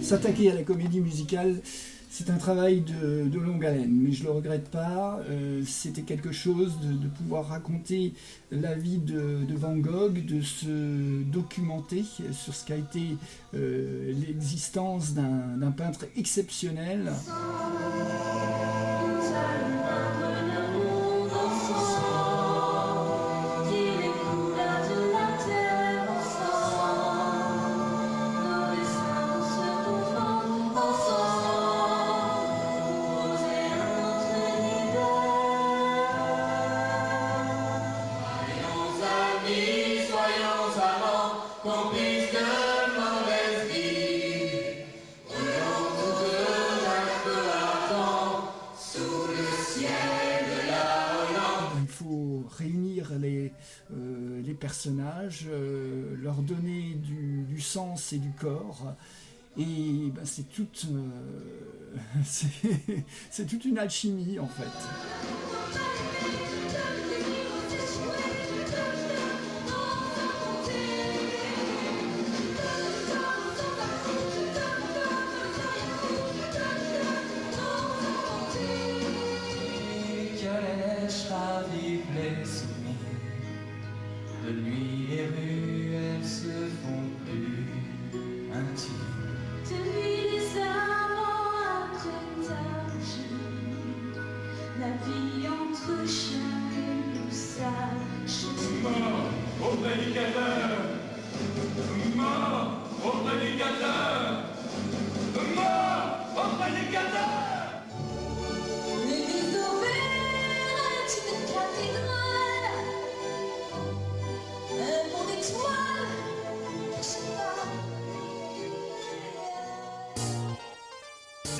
S'attaquer à la comédie musicale, c'est un travail de longue haleine, mais je ne le regrette pas. C'était quelque chose de pouvoir raconter la vie de Van Gogh, de se documenter sur ce qu'a été l'existence d'un peintre exceptionnel. Réunir les personnages, leur donner du sens et du corps. Et ben, c'est toute une alchimie en fait. De nuit les rues, elles se font plus intimes. De nuit les amants partagent la vie entre chien et loup sage. Mort au prédicateur! Mort au prédicateur! Mort au prédicateur! L'église d'Auvergne est une cathédrale. Un pont d'étoiles, je sais pas.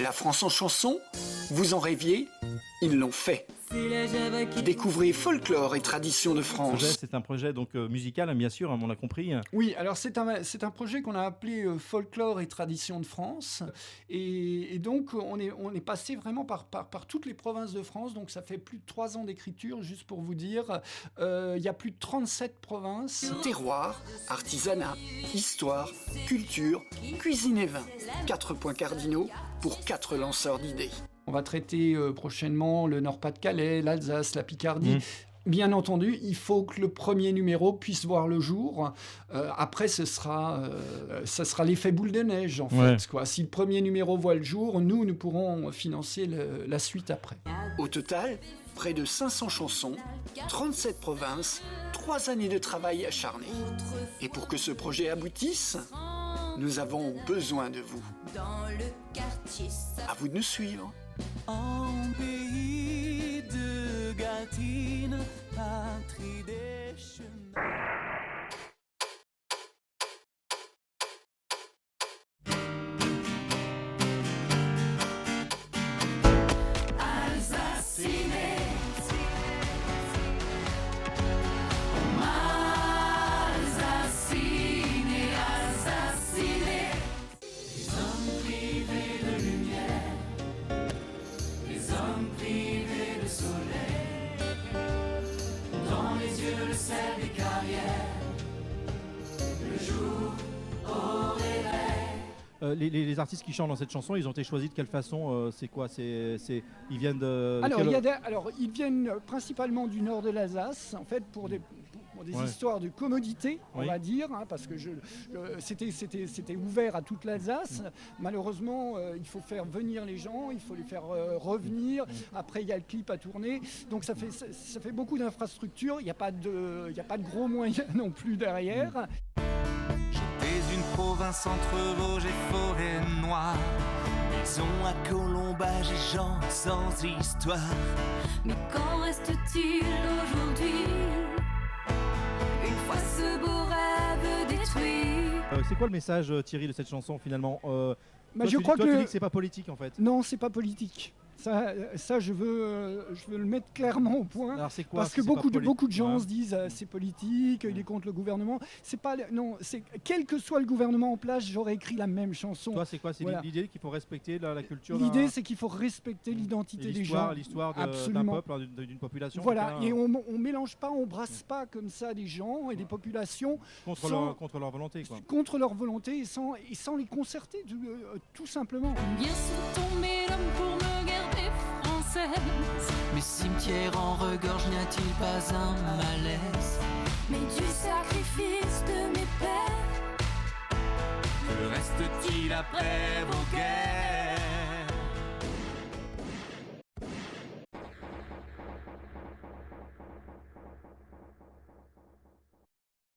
La France en chanson, vous en rêviez? Ils l'ont fait. Découvrez folklore et tradition de France. C'est un projet donc musical, bien sûr, on l'a compris. Oui, alors c'est un projet qu'on a appelé folklore et tradition de France, et donc on est passé vraiment par toutes les provinces de France. Donc ça fait plus de 3 ans d'écriture, juste pour vous dire. Il y a plus de 37 provinces. Terroir, artisanat, histoire, culture, cuisine et vin. 4 points cardinaux pour 4 lanceurs d'idées. On va traiter prochainement le Nord-Pas-de-Calais, l'Alsace, la Picardie. Bien entendu, il faut que le premier numéro puisse voir le jour. Après, ce sera l'effet boule de neige, en fait, quoi. Si le premier numéro voit le jour, nous pourrons financer la suite après. Au total, près de 500 chansons, 37 provinces, 3 années de travail acharné. Et pour que ce projet aboutisse, nous avons besoin de vous. À vous de nous suivre. En pays de Gatine, patrie des chemins. Les artistes qui chantent dans cette chanson, ils ont été choisis de quelle façon? C'est quoi? Ils viennent de... Alors, ils viennent principalement du nord de l'Alsace, en fait, pour des histoires de commodité, on va dire, hein, parce que c'était ouvert à toute l'Alsace. Malheureusement, il faut faire venir les gens, il faut les faire revenir. Après, il y a le clip à tourner. Donc, ça fait beaucoup d'infrastructures. Il n'y a pas de gros moyens non plus derrière. J'étais une province entre Vosges et forêt noire, maison à colombage et gens sans histoire. Mais qu'en reste-t-il aujourd'hui, une fois ce beau rêve détruit? C'est quoi le message, Thierry, de cette chanson finalement? Je crois tu dis que c'est pas politique en fait. Non, c'est pas politique. Ça, je veux le mettre clairement au point. Alors c'est quoi? Parce que C'est beaucoup pas de gens se disent c'est politique, il est contre le gouvernement. C'est pas non, c'est quel que soit le gouvernement en place, j'aurais écrit la même chanson. Toi, c'est quoi? C'est Voilà. l'idée qu'il faut respecter la culture. L'idée, c'est qu'il faut respecter l'identité des gens. L'histoire d'un Absolument. peuple, d'une population. Voilà, en tout cas, et on mélange pas, on brasse pas comme ça des gens et des populations contre leur volonté, quoi. contre leur volonté et sans les concerter, tout simplement. Bien sont tombés l'homme pour me garder française. Mes cimetières en regorge, n'y a-t-il pas un malaise? Mais du sacrifice de mes pères, Que reste-t-il après